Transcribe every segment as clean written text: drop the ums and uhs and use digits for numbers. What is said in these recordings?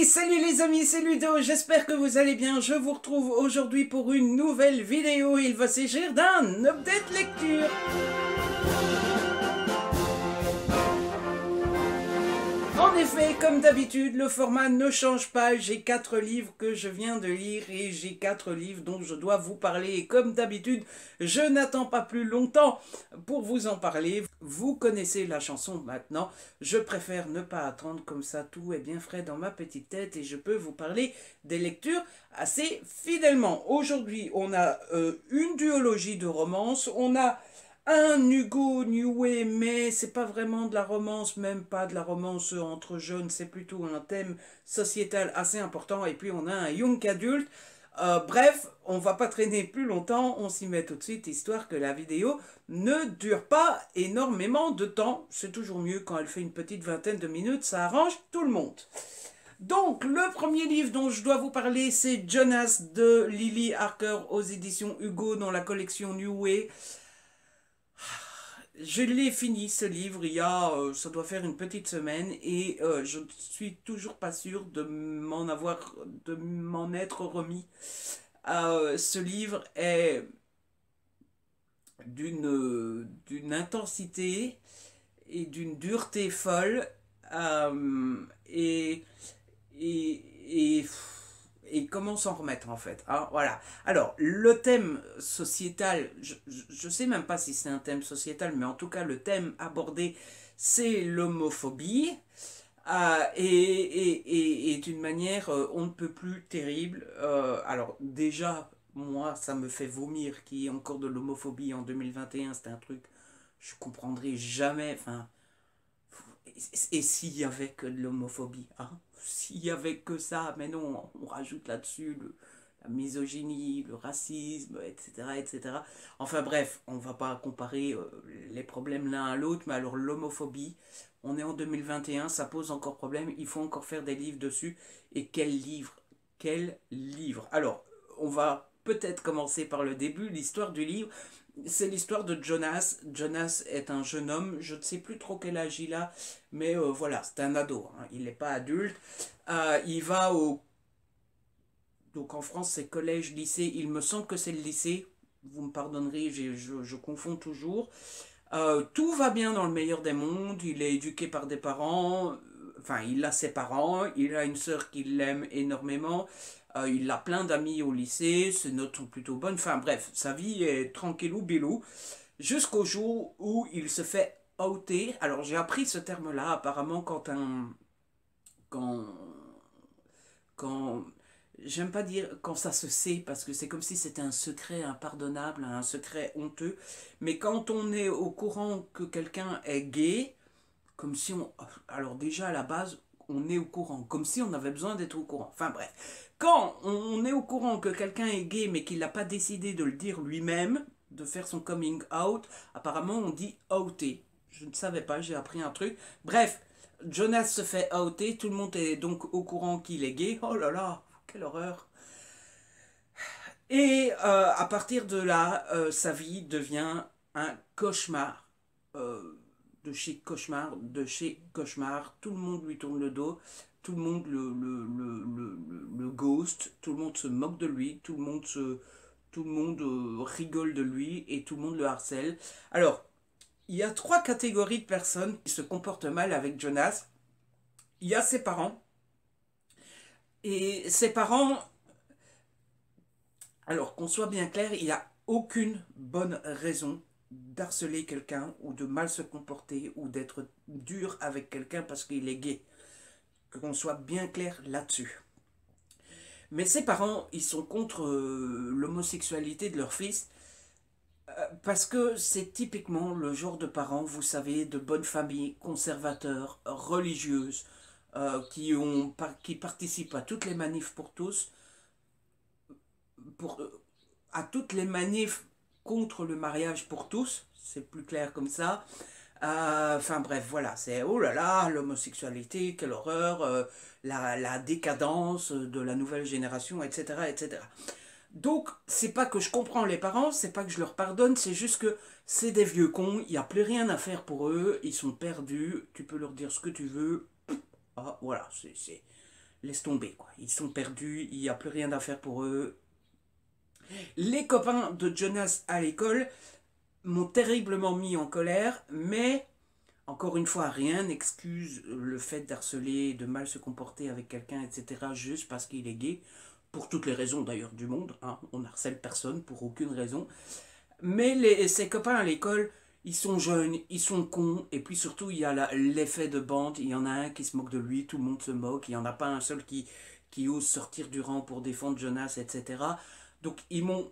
Salut les amis, c'est Ludo, j'espère que vous allez bien. Je vous retrouve aujourd'hui pour une nouvelle vidéo. Il va s'agir d'un update lecture. En effet, comme d'habitude, le format ne change pas. J'ai 4 livres que je viens de lire et j'ai 4 livres dont je dois vous parler. Et comme d'habitude, je n'attends pas plus longtemps pour vous en parler. Vous connaissez la chanson maintenant. Je préfère ne pas attendre, comme ça tout est bien frais dans ma petite tête et je peux vous parler des lectures assez fidèlement. Aujourd'hui, on a une duologie de romances. On a un Hugo New, mais c'est pas vraiment de la romance, même pas de la romance entre jeunes, c'est plutôt un thème sociétal assez important. Et puis on a un Young Adult. Bref, on va pas traîner plus longtemps, on s'y met tout de suite, histoire que la vidéo ne dure pas énormément de temps. C'est toujours mieux quand elle fait une petite vingtaine de minutes, ça arrange tout le monde. Donc, le premier livre dont je dois vous parler, c'est Jonas de Lily Harker aux éditions Hugo dans la collection New Way. Je l'ai fini ce livre il y a, ça doit faire une petite semaine et je ne suis toujours pas sûr de m'en être remis. Ce livre est d'une intensité et d'une dureté folle et, et, et et comment s'en remettre en fait, hein, voilà. Alors, le thème sociétal, je sais même pas si c'est un thème sociétal, mais en tout cas, le thème abordé, c'est l'homophobie, et d'une manière on ne peut plus terrible. Alors, déjà, moi, ça me fait vomir qu'il y ait encore de l'homophobie en 2021, c'est un truc, je comprendrai jamais, enfin... Et s'il y avait que de l'homophobie, hein? S'il y avait que ça, mais non, on rajoute là-dessus la misogynie, le racisme, etc., etc. Enfin bref, on va pas comparer les problèmes l'un à l'autre, mais alors l'homophobie, on est en 2021, ça pose encore problème, il faut encore faire des livres dessus. Et quel livre? Quel livre? Alors, on va peut-être commencer par le début, l'histoire du livre. C'est l'histoire de Jonas. Jonas est un jeune homme, je ne sais plus trop quel âge il a, mais voilà, c'est un ado, hein, il n'est pas adulte. Il va au... Donc en France, c'est collège, lycée, il me semble que c'est le lycée, vous me pardonnerez, je confonds toujours. Tout va bien dans le meilleur des mondes, il est éduqué par des parents, enfin il a ses parents, il a une sœur qui l'aime énormément, il a plein d'amis au lycée, ses notes sont plutôt bonnes, enfin bref, sa vie est tranquillou bilou, jusqu'au jour où il se fait outer. Alors j'ai appris ce terme-là, apparemment quand, quand, j'aime pas dire quand ça se sait, parce que c'est comme si c'était un secret impardonnable, un secret honteux, mais quand on est au courant que quelqu'un est gay, comme si on... Alors déjà à la base, on est au courant, comme si on avait besoin d'être au courant. Enfin bref, quand on est au courant que quelqu'un est gay, mais qu'il n'a pas décidé de le dire lui-même, de faire son coming out, apparemment on dit outer. Je ne savais pas, j'ai appris un truc. Bref, Jonas se fait outer, tout le monde est donc au courant qu'il est gay. Oh là là, quelle horreur. Et à partir de là, sa vie devient un cauchemar. De chez cauchemar, de chez cauchemar. Tout le monde lui tourne le dos. Tout le monde le ghost. Tout le monde se moque de lui. Tout le monde rigole de lui. Et tout le monde le harcèle. Alors, il y a 3 catégories de personnes qui se comportent mal avec Jonas. Il y a ses parents. Et ses parents... Alors, qu'on soit bien clair, il n'y a aucune bonne raison d'harceler quelqu'un ou de mal se comporter ou d'être dur avec quelqu'un parce qu'il est gay. Qu'on soit bien clair là-dessus. Mais ses parents, ils sont contre l'homosexualité de leur fils parce que c'est typiquement le genre de parents, vous savez, de bonnes familles, conservateurs, religieuses, qui participent à toutes les manifs pour tous, pour, à toutes les manifs contre le mariage pour tous, c'est plus clair comme ça. Enfin bref, voilà, c'est oh là là, l'homosexualité, quelle horreur, la décadence de la nouvelle génération, etc. etc. Donc, c'est pas que je comprends les parents, c'est pas que je leur pardonne, c'est juste que c'est des vieux cons, il n'y a plus rien à faire pour eux, ils sont perdus, tu peux leur dire ce que tu veux. Ah, voilà, laisse tomber, quoi. Ils sont perdus, il n'y a plus rien à faire pour eux. Les copains de Jonas à l'école m'ont terriblement mis en colère, mais encore une fois, rien n'excuse le fait d'harceler, de mal se comporter avec quelqu'un, etc., juste parce qu'il est gay, pour toutes les raisons d'ailleurs du monde, hein. On harcèle personne pour aucune raison. Mais ses copains à l'école, ils sont jeunes, ils sont cons, et puis surtout, il y a l'effet de bande, il y en a un qui se moque de lui, tout le monde se moque, il n'y en a pas un seul qui ose sortir du rang pour défendre Jonas, etc. Donc, ils m'ont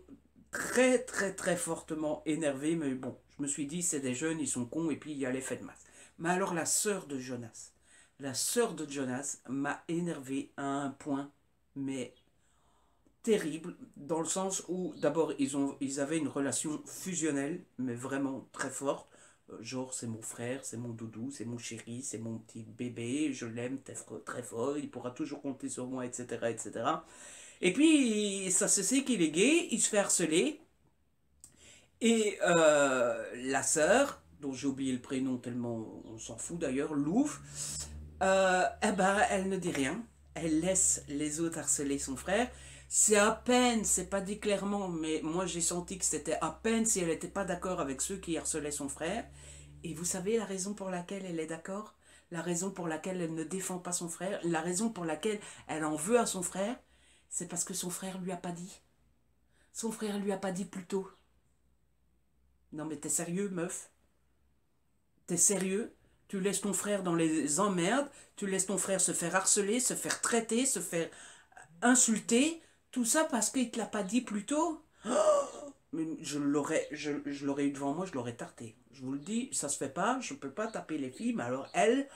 très, très, très fortement énervé, mais bon, je me suis dit, c'est des jeunes, ils sont cons, et puis il y a l'effet de masse. Mais alors, la sœur de Jonas m'a énervé à un point, mais terrible, dans le sens où d'abord ils avaient une relation fusionnelle, mais vraiment très forte. Genre, c'est mon frère, c'est mon doudou, c'est mon chéri, c'est mon petit bébé, je l'aime très fort, il pourra toujours compter sur moi, etc. etc. Et puis, ça se sait qu'il est gay, il se fait harceler, et la sœur, dont j'ai oublié le prénom tellement on s'en fout d'ailleurs, Louvre, eh ben, elle ne dit rien. Elle laisse les autres harceler son frère. C'est à peine, c'est pas dit clairement, mais moi j'ai senti que c'était à peine si elle n'était pas d'accord avec ceux qui harcelaient son frère. Et vous savez la raison pour laquelle elle est d'accord? La raison pour laquelle elle ne défend pas son frère? La raison pour laquelle elle en veut à son frère? C'est parce que son frère lui a pas dit. Son frère lui a pas dit plus tôt. Non mais t'es sérieux, meuf? T'es sérieux? Tu laisses ton frère dans les emmerdes, tu laisses ton frère se faire harceler, se faire traiter, se faire insulter, tout ça parce qu'il te l'a pas dit plus tôt? Mais je l'aurais eu devant moi, je l'aurais tarté. Je vous le dis, ça se fait pas, je peux pas taper les filles, mais alors elle,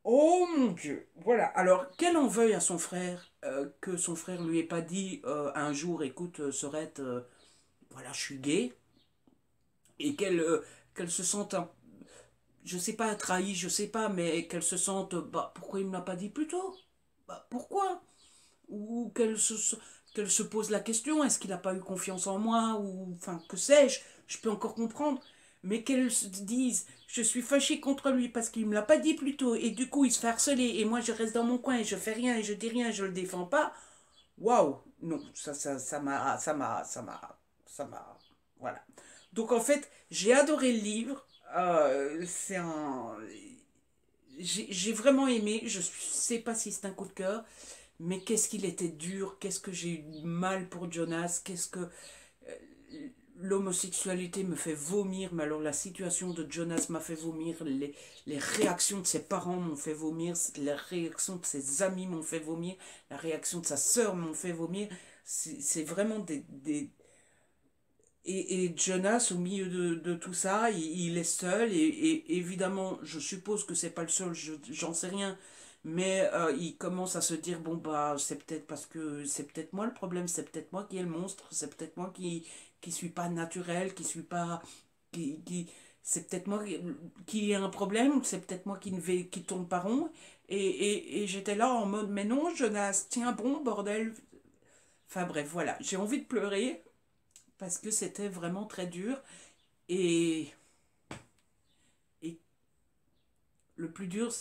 oh mon Dieu, voilà. Alors qu'elle en veuille à son frère, que son frère lui ait pas dit un jour, écoute, Sorette, voilà, je suis gay, et qu'elle se sente je sais pas, trahie, je sais pas, mais qu'elle se sente, bah, pourquoi il me l'a pas dit plus tôt? Bah, pourquoi? Ou qu'elle se pose la question, est-ce qu'il n'a pas eu confiance en moi? Ou, enfin, que sais-je? Je peux encore comprendre. Mais qu'elle se dise, je suis fâchée contre lui parce qu'il me l'a pas dit plus tôt, et du coup, il se fait harceler, et moi, je reste dans mon coin, et je fais rien, et je dis rien, je le défends pas. Waouh! Non, ça m'a, voilà. Donc, en fait, j'ai adoré le livre. C'est un. J'ai vraiment aimé. Je sais pas si c'est un coup de cœur, mais qu'est-ce qu'il était dur. Qu'est-ce que j'ai eu mal pour Jonas. Qu'est-ce que. L'homosexualité me fait vomir, mais alors la situation de Jonas m'a fait vomir, les réactions de ses parents m'ont fait vomir, les réactions de ses amis m'ont fait vomir, la réaction de sa sœur m'ont fait vomir. C'est vraiment et Jonas, au milieu de tout ça, il est seul, et évidemment, je suppose que c'est pas le seul, j'en sais rien, mais il commence à se dire, bon, bah, c'est peut-être parce que c'est peut-être moi le problème, c'est peut-être moi qui est le monstre, c'est peut-être moi qui suis pas naturel, qui suis pas, c'est peut-être moi qui ai un problème, c'est peut-être moi qui tourne pas rond, et j'étais là en mode, mais non, Jonas, tiens bon, bordel. Enfin bref, voilà, j'ai envie de pleurer parce que c'était vraiment très dur. Et, et le plus dur,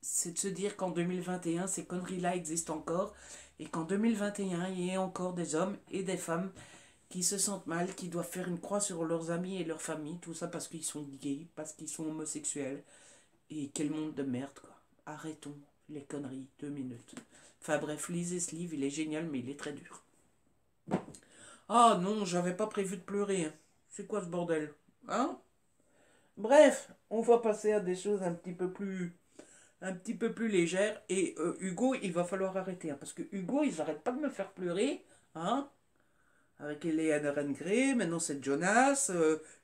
c'est de se dire qu'en 2021, ces conneries-là existent encore. Et qu'en 2021, il y ait encore des hommes et des femmes qui se sentent mal, qui doivent faire une croix sur leurs amis et leurs familles. Tout ça parce qu'ils sont gays, parce qu'ils sont homosexuels. Et quel monde de merde, quoi. Arrêtons les conneries, 2 minutes. Enfin bref, lisez ce livre, il est génial, mais il est très dur. Ah non, j'avais pas prévu de pleurer, hein. C'est quoi ce bordel? Hein? Bref, on va passer à des choses un petit peu plus légères. Et Hugo, il va falloir arrêter, hein, parce que Hugo, ils n'arrêtent pas de me faire pleurer, hein? Avec Eleanor Rengré, maintenant c'est Jonas.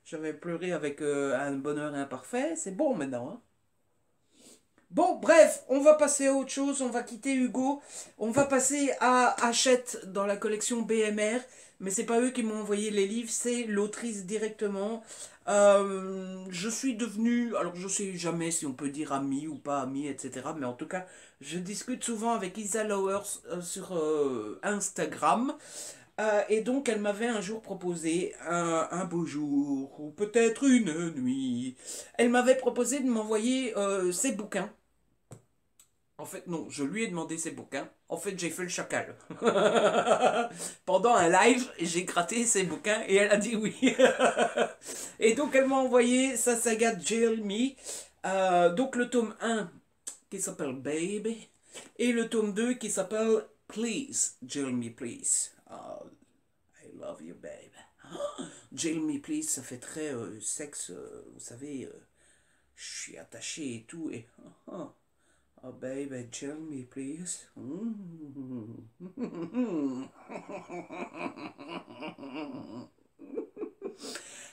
J'avais pleuré avec un bonheur imparfait. C'est bon maintenant, hein? Bon, bref, on va passer à autre chose, on va quitter Hugo, on va passer à Hachette dans la collection BMR, mais c'est pas eux qui m'ont envoyé les livres, c'est l'autrice directement. Je suis devenu, alors je sais jamais si on peut dire ami ou pas ami, etc. Mais en tout cas, je discute souvent avec Isa Lowers sur Instagram. Et donc, elle m'avait un jour proposé, un beau jour, ou peut-être une nuit, elle m'avait proposé de m'envoyer ses bouquins. En fait, non, je lui ai demandé ses bouquins. En fait, j'ai fait le chacal. Pendant un live, j'ai gratté ses bouquins et elle a dit oui. Et donc, elle m'a envoyé sa saga Jail Me. Donc, le tome 1 qui s'appelle Baby. Et le tome 2 qui s'appelle Please, Jail Me Please. I love you, babe. Jail Me Please, ça fait très sexe, vous savez, je suis attaché et tout. Et oh, baby, jail me, please.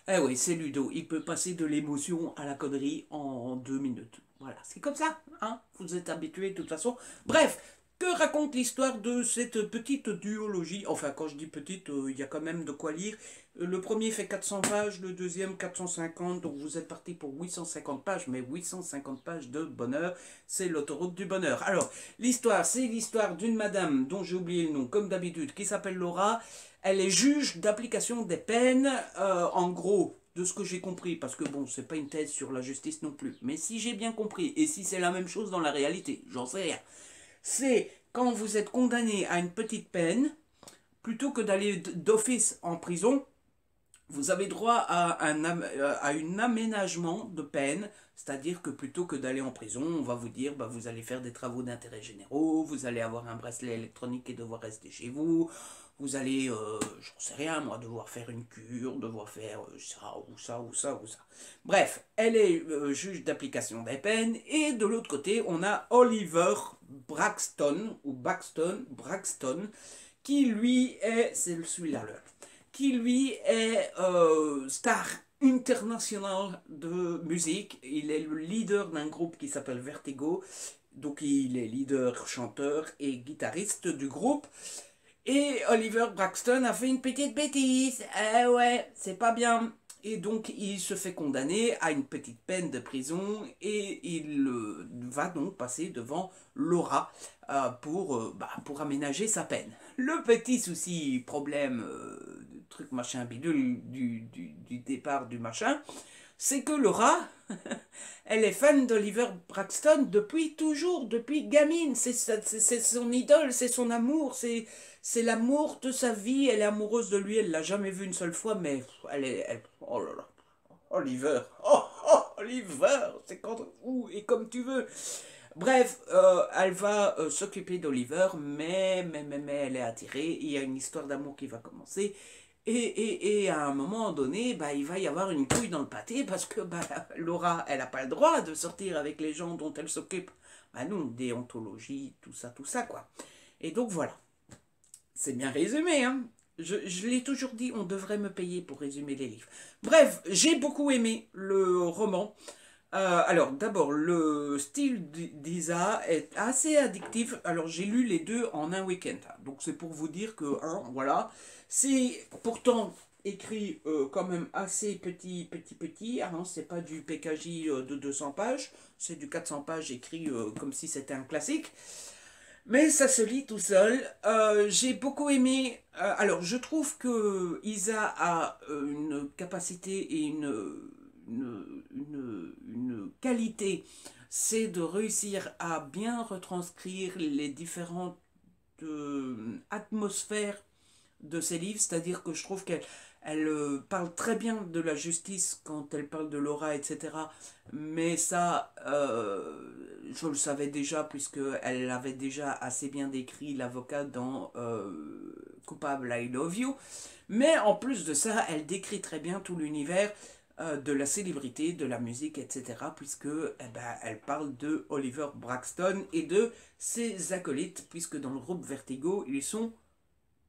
Eh oui, c'est Ludo. Il peut passer de l'émotion à la connerie en 2 minutes. Voilà, c'est comme ça, hein. Vous êtes habitués de toute façon. Bref, que raconte l'histoire de cette petite duologie? Enfin, quand je dis petite, il y a quand même de quoi lire. Le premier fait 400 pages, le deuxième 450, donc vous êtes parti pour 850 pages, mais 850 pages de bonheur, c'est l'autoroute du bonheur. Alors, l'histoire, c'est l'histoire d'une madame dont j'ai oublié le nom, comme d'habitude, qui s'appelle Laura. Elle est juge d'application des peines, en gros, de ce que j'ai compris, parce que bon, c'est pas une thèse sur la justice non plus, mais si j'ai bien compris, et si c'est la même chose dans la réalité, j'en sais rien, c'est quand vous êtes condamné à une petite peine, plutôt que d'aller d'office en prison, vous avez droit à un aménagement de peine, c'est-à-dire que plutôt que d'aller en prison, on va vous dire, bah, vous allez faire des travaux d'intérêt généraux, vous allez avoir un bracelet électronique et devoir rester chez vous, vous allez, j'en sais rien moi, devoir faire une cure, devoir faire ça ou ça ou ça ou ça. Bref, elle est juge d'application des peines, et de l'autre côté, on a Oliver Braxton, ou Braxton, qui lui est, c'est celui-là là, qui lui est star international de musique. Il est le leader d'un groupe qui s'appelle Vertigo. Donc il est leader, chanteur et guitariste du groupe. Et Oliver Braxton a fait une petite bêtise. Eh ouais, c'est pas bien. Et donc il se fait condamner à une petite peine de prison et il va donc passer devant Laura pour aménager sa peine. Le petit souci, problème, truc machin bidule du départ du machin, c'est que Laura, elle est fan d'Oliver Braxton depuis toujours, depuis gamine. C'est son idole, c'est son amour, c'est l'amour de sa vie. Elle est amoureuse de lui, elle l'a jamais vu une seule fois, mais oh là là, Oliver, Oliver, c'est quand où et comme tu veux. Bref, elle va s'occuper d'Oliver, mais elle est attirée. Il y a une histoire d'amour qui va commencer. Et à un moment donné, bah, il va y avoir une couille dans le pâté parce que bah, Laura, elle n'a pas le droit de sortir avec les gens dont elle s'occupe. Bah non, déontologie, tout ça, quoi. Et donc voilà, c'est bien résumé, hein. Je l'ai toujours dit, on devrait me payer pour résumer les livres. Bref, j'ai beaucoup aimé le roman. Alors, d'abord, le style d'Isa est assez addictif. Alors, j'ai lu les deux en un week-end. Donc, c'est pour vous dire que, hein, voilà. C'est pourtant écrit quand même assez petit. Hein, c'est pas du PKJ de 200 pages. C'est du 400 pages écrit comme si c'était un classique. Mais ça se lit tout seul. J'ai beaucoup aimé. Alors, je trouve que Isa a une capacité et une qualité. C'est de réussir à bien retranscrire les différentes atmosphères de ses livres, c'est-à-dire que je trouve qu'elle parle très bien de la justice quand elle parle de Laura, etc. Mais ça, je le savais déjà, puisqu'elle avait déjà assez bien décrit l'avocat dans Coupable, I Love You. Mais en plus de ça, elle décrit très bien tout l'univers de la célébrité, de la musique, etc. Puisque eh ben, elle parle de Oliver Braxton et de ses acolytes, puisque dans le groupe Vertigo, ils sont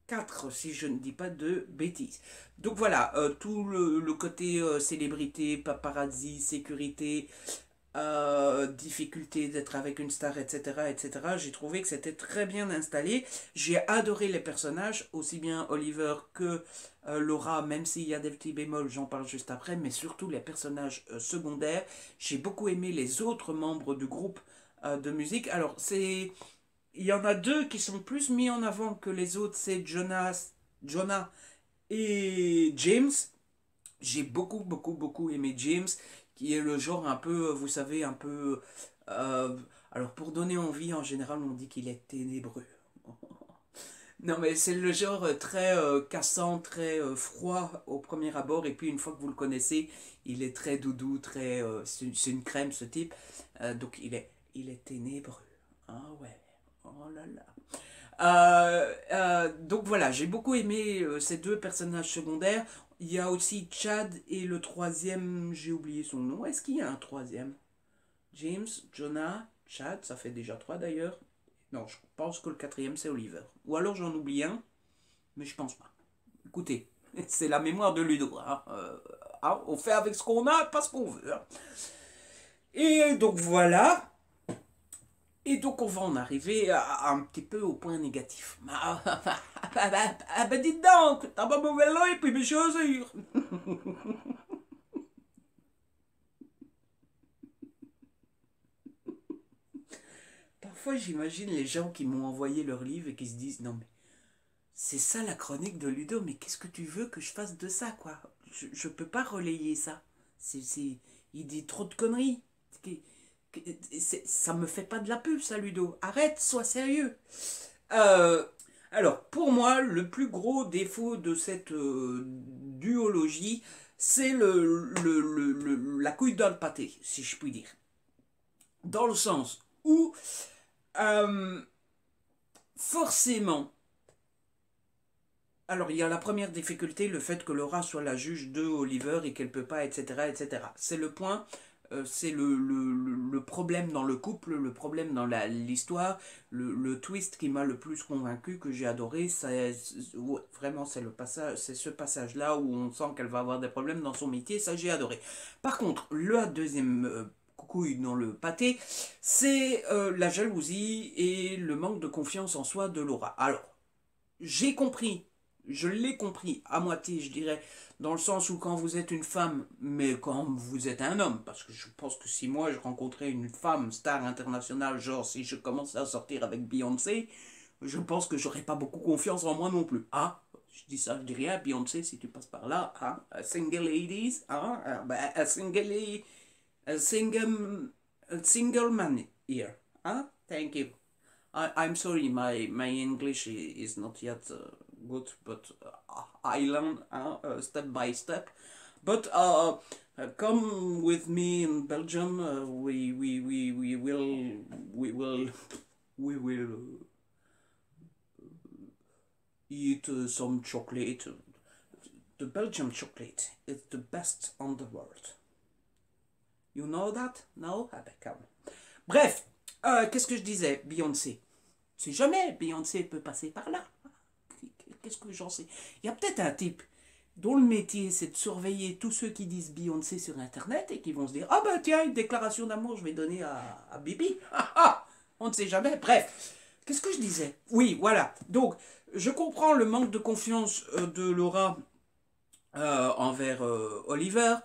4 si je ne dis pas de bêtises. Donc voilà, tout le côté célébrité, paparazzi, sécurité, difficulté d'être avec une star, etc., etc. J'ai trouvé que c'était très bien installé. J'ai adoré les personnages, aussi bien Oliver que Laura, même s'il y a des petits bémols, j'en parle juste après, mais surtout les personnages secondaires. J'ai beaucoup aimé les autres membres du groupe de musique. Alors, il y en a deux qui sont plus mis en avant que les autres, c'est Jonah et James. J'ai beaucoup aimé James, qui est le genre un peu, vous savez, un peu... euh, Alors pour donner envie, en général, on dit qu'il est ténébreux. Non mais c'est le genre très cassant, très froid au premier abord, et puis une fois que vous le connaissez, il est très doudou, très c'est une crème ce type. Donc il est ténébreux. Ah ouais, oh là là. Donc voilà, j'ai beaucoup aimé ces deux personnages secondaires. Il y a aussi Chad et le troisième, j'ai oublié son nom. Est-ce qu'il y a un troisième? James, Jonah, Chad, ça fait déjà trois d'ailleurs. Non, je pense que le quatrième c'est Oliver. Ou alors j'en oublie un, mais je pense pas. Écoutez, c'est la mémoire de Ludo. Hein. On fait avec ce qu'on a, pas ce qu'on veut. Hein. Et donc voilà. Et donc on va en arriver un petit peu au point négatif. Ben dites donc, t'as pas mauvais et puis mes chaussures. Parfois j'imagine les gens qui m'ont envoyé leur livre et qui se disent non mais c'est ça la chronique de Ludo, mais qu'est-ce que tu veux que je fasse de ça quoi? Je peux pas relayer ça. Il dit trop de conneries. Ça me fait pas de la pub ça Ludo. Arrête, sois sérieux. Euh, alors, pour moi, le plus gros défaut de cette duologie, c'est la couille dans le pâté, si je puis dire. Dans le sens où, euh, forcément, alors il y a la première difficulté, le fait que Laura soit la juge de Oliver et qu'elle peut pas, etc., etc. C'est le point c'est le problème dans le couple, le problème dans l'histoire, le twist qui m'a le plus convaincu, que j'ai adoré, ouais, vraiment c'est le passage, c'est ce passage-là où on sent qu'elle va avoir des problèmes dans son métier, ça j'ai adoré. Par contre, la deuxième couille dans le pâté, c'est la jalousie et le manque de confiance en soi de Laura. Alors, j'ai compris, je l'ai compris à moitié, je dirais, dans le sens où quand vous êtes une femme, mais quand vous êtes un homme, parce que je pense que si moi je rencontrais une femme star internationale, genre si je commençais à sortir avec Beyoncé, je pense que j'aurais pas beaucoup confiance en moi non plus. Ah, je dis ça, je dis rien, Beyoncé, si tu passes par là, hein, single ladies, hein, ben, a single man here, hein, thank you. I'm sorry, my English is not yet good, but I learn step by step. But come with me in Belgium. We we will we will eat some chocolate. The Belgian chocolate is the best on the world. You know that? No? Ah ben, come. Bref, qu'est-ce que je disais? Beyoncé. C'est jamais Beyoncé peut passer par là. Qu'est-ce que j'en sais? Il y a peut-être un type dont le métier c'est de surveiller tous ceux qui disent Beyoncé sur internet et qui vont se dire ah ben tiens, une déclaration d'amour je vais donner à Bibi. On ne sait jamais. Bref, qu'est-ce que je disais? Oui, voilà. Donc, je comprends le manque de confiance de Laura envers Oliver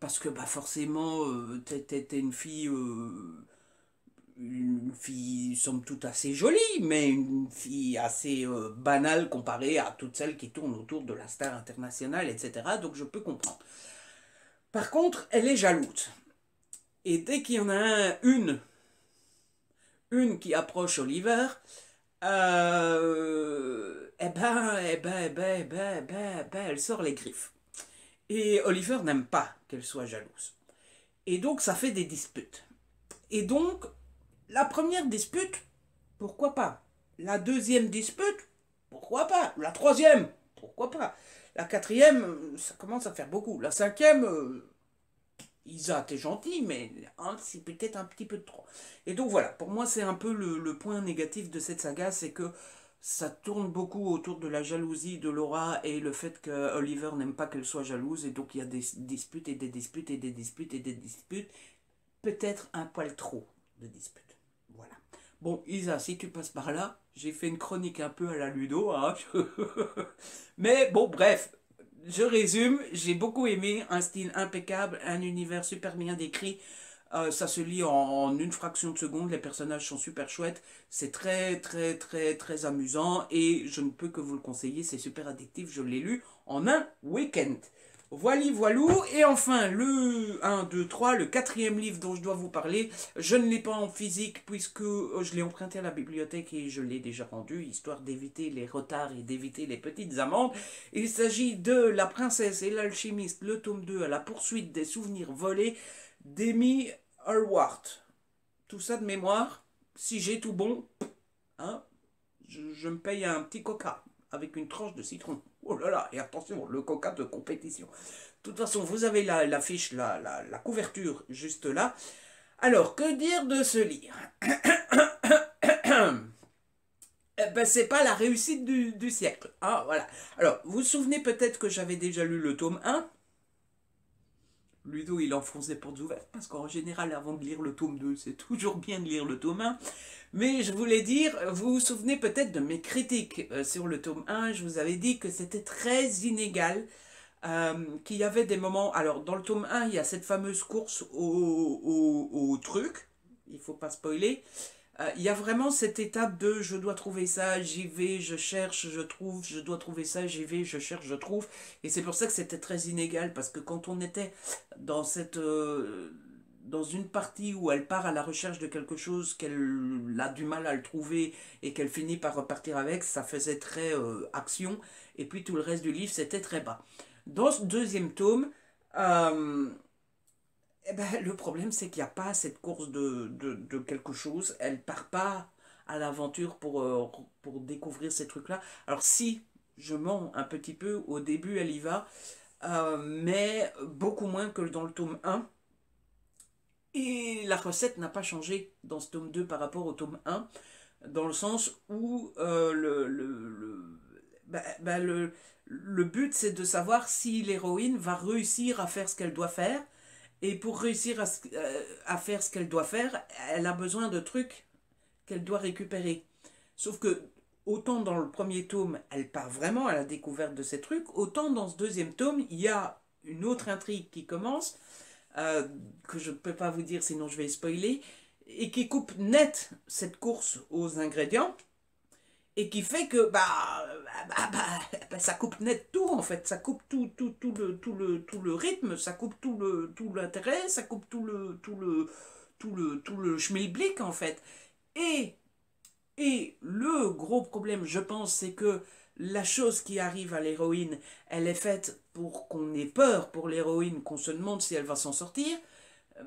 parce que bah forcément t'es une fille somme toute assez jolie, mais une fille assez banale comparée à toutes celles qui tournent autour de la star internationale, etc. Donc je peux comprendre. Par contre, elle est jalouse. Et dès qu'il y en a une qui approche Oliver, elle sort les griffes. Et Oliver n'aime pas qu'elle soit jalouse. Et donc ça fait des disputes. Et donc, la première dispute, pourquoi pas? La deuxième dispute, pourquoi pas? La troisième, pourquoi pas? La quatrième, ça commence à faire beaucoup. La cinquième, Isa, t'es gentil, mais hein, c'est peut-être un petit peu de trop. Et donc voilà, pour moi c'est un peu le point négatif de cette saga, c'est que ça tourne beaucoup autour de la jalousie de Laura et le fait que Oliver n'aime pas qu'elle soit jalouse, et donc il y a des disputes et des disputes et des disputes et des disputes, peut-être un poil trop de disputes. Voilà. Bon, Isa, si tu passes par là, j'ai fait une chronique un peu à la Ludo, hein. Mais bon, bref, je résume, j'ai beaucoup aimé, un style impeccable, un univers super bien décrit. Ça se lit en une fraction de seconde, les personnages sont super chouettes, c'est très très très très amusant et je ne peux que vous le conseiller, c'est super addictif, je l'ai lu en un week-end. Voilà, voilou. Et enfin, le 1, 2, 3, le quatrième livre dont je dois vous parler. Je ne l'ai pas en physique puisque je l'ai emprunté à la bibliothèque et je l'ai déjà rendu, histoire d'éviter les retards et d'éviter les petites amendes. Il s'agit de La princesse et l'alchimiste, le tome 2, à la poursuite des souvenirs volés d'Amy Hallward. Tout ça de mémoire. Si j'ai tout bon, hein, je me paye un petit coca avec une tranche de citron. Oh là là, et attention, le coca de compétition. De toute façon, vous avez la fiche, la couverture juste là. Alors, que dire de ce livre? Eh ben, c'est pas la réussite du siècle. Ah, voilà. Alors, vous vous souvenez peut-être que j'avais déjà lu le tome 1. Ludo, il enfonce des portes ouvertes, parce qu'en général, avant de lire le tome 2, c'est toujours bien de lire le tome 1. Mais je voulais dire, vous vous souvenez peut-être de mes critiques sur le tome 1, je vous avais dit que c'était très inégal, qu'il y avait des moments... Alors, dans le tome 1, il y a cette fameuse course au truc, il faut pas spoiler. Il y a vraiment cette étape de je dois trouver ça, j'y vais, je cherche, je trouve, je dois trouver ça, j'y vais, je cherche, je trouve. Et c'est pour ça que c'était très inégal, parce que quand on était dans cette... dans une partie où elle part à la recherche de quelque chose, qu'elle a du mal à le trouver et qu'elle finit par repartir avec, ça faisait très action. Et puis tout le reste du livre, c'était très bas. Dans ce deuxième tome, euh, eh ben, le problème, c'est qu'il n'y a pas cette course de quelque chose. Elle part pas à l'aventure pour découvrir ces trucs-là. Alors si, je mens un petit peu, au début, elle y va, mais beaucoup moins que dans le tome 1. Et la recette n'a pas changé dans ce tome 2 par rapport au tome 1, dans le sens où le but, c'est de savoir si l'héroïne va réussir à faire ce qu'elle doit faire. Et pour réussir à faire ce qu'elle doit faire, elle a besoin de trucs qu'elle doit récupérer. Sauf que, autant dans le premier tome, elle part vraiment à la découverte de ces trucs, autant dans ce deuxième tome, il y a une autre intrigue qui commence, que je ne peux pas vous dire sinon je vais spoiler, et qui coupe net cette course aux ingrédients, et qui fait que ça coupe net tout en fait, ça coupe tout le rythme, ça coupe tout l'intérêt, ça coupe tout le schmilblick en fait. Et, et le gros problème, je pense, c'est que la chose qui arrive à l'héroïne, elle est faite pour qu'on ait peur pour l'héroïne, qu'on se demande si elle va s'en sortir,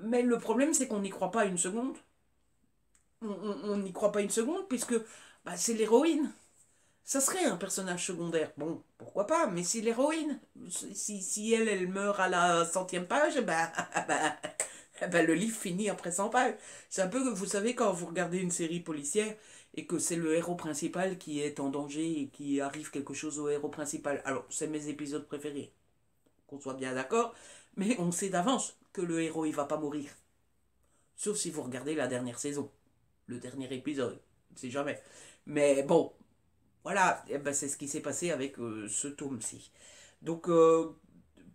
mais le problème c'est qu'on n'y croit pas une seconde. On n'y croit pas une seconde puisque c'est l'héroïne. Ça serait un personnage secondaire. Bon, pourquoi pas, mais si l'héroïne, si elle meurt à la centième page, le livre finit après 100 pages. C'est un peu que vous savez quand vous regardez une série policière et que c'est le héros principal qui est en danger et qui arrive quelque chose au héros principal. Alors, c'est mes épisodes préférés, qu'on soit bien d'accord, mais on sait d'avance que le héros il va pas mourir. Sauf si vous regardez la dernière saison, le dernier épisode, on sait jamais. Mais bon, voilà, eh ben, c'est ce qui s'est passé avec ce tome-ci. Donc,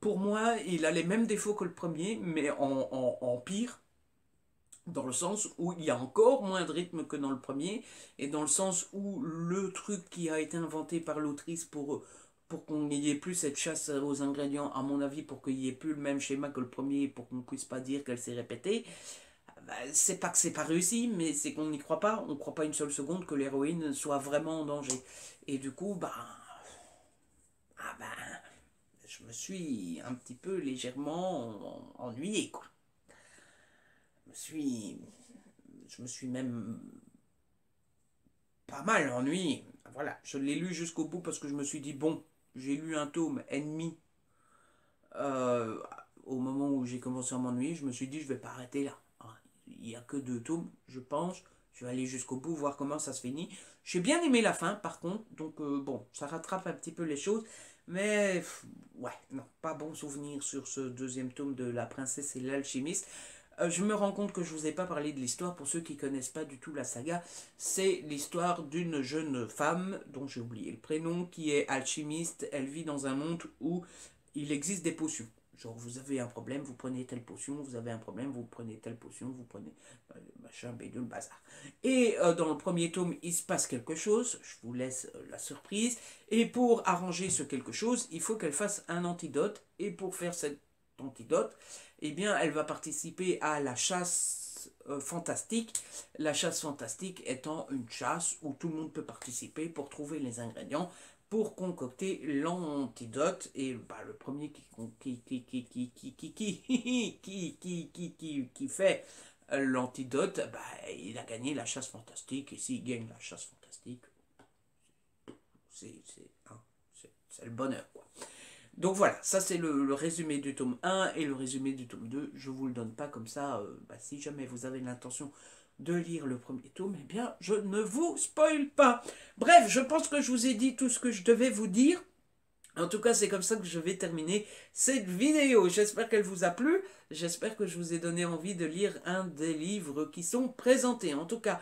pour moi, il a les mêmes défauts que le premier, mais en pire, dans le sens où il y a encore moins de rythme que dans le premier, et dans le sens où le truc qui a été inventé par l'autrice pour qu'on n'y ait plus cette chasse aux ingrédients, à mon avis, pour qu'il n'y ait plus le même schéma que le premier, pour qu'on ne puisse pas dire qu'elle s'est répétée, c'est pas que c'est pas réussi, mais c'est qu'on n'y croit pas. On ne croit pas une seule seconde que l'héroïne soit vraiment en danger. Et du coup, je me suis un petit peu légèrement ennuyé, quoi. Je me suis, je me suis même pas mal ennuyé. Voilà, je l'ai lu jusqu'au bout parce que je me suis dit, bon, j'ai lu un tome ennemi euh, au moment où j'ai commencé à m'ennuyer, je me suis dit, je vais pas arrêter là. Il n'y a que 2 tomes, je pense. Je vais aller jusqu'au bout, voir comment ça se finit. J'ai bien aimé la fin, par contre. Donc, bon, ça rattrape un petit peu les choses. Mais, ouais, non, pas bon souvenir sur ce deuxième tome de La princesse et l'alchimiste. Je me rends compte que je vous ai pas parlé de l'histoire. Pour ceux qui connaissent pas du tout la saga, c'est l'histoire d'une jeune femme, dont j'ai oublié le prénom, qui est alchimiste. Elle vit dans un monde où il existe des potions. Genre, vous avez un problème, vous prenez telle potion, vous avez un problème, vous prenez telle potion, vous prenez machin, bidule, bazar. Et dans le premier tome, il se passe quelque chose, je vous laisse la surprise, et pour arranger ce quelque chose, il faut qu'elle fasse un antidote, et pour faire cet antidote, eh bien, elle va participer à la chasse fantastique, la chasse fantastique étant une chasse où tout le monde peut participer pour trouver les ingrédients pour concocter l'antidote. Et bah, le premier qui fait l'antidote, bah, il a gagné la chasse fantastique. Et s'il gagne la chasse fantastique, c'est le bonheur, quoi. Donc voilà, ça c'est le résumé du tome 1 et le résumé du tome 2. Je vous le donne pas comme ça. Bah, si jamais vous avez l'intention de lire le premier tome, eh bien je ne vous spoil pas. Bref, je pense que je vous ai dit tout ce que je devais vous dire. En tout cas, c'est comme ça que je vais terminer cette vidéo. J'espère qu'elle vous a plu. J'espère que je vous ai donné envie de lire un des livres qui sont présentés. En tout cas,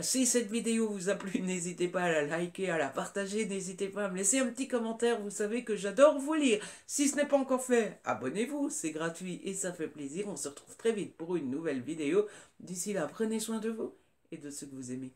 si cette vidéo vous a plu, n'hésitez pas à la liker, à la partager. N'hésitez pas à me laisser un petit commentaire. Vous savez que j'adore vous lire. Si ce n'est pas encore fait, abonnez-vous. C'est gratuit et ça fait plaisir. On se retrouve très vite pour une nouvelle vidéo. D'ici là, prenez soin de vous et de ceux que vous aimez.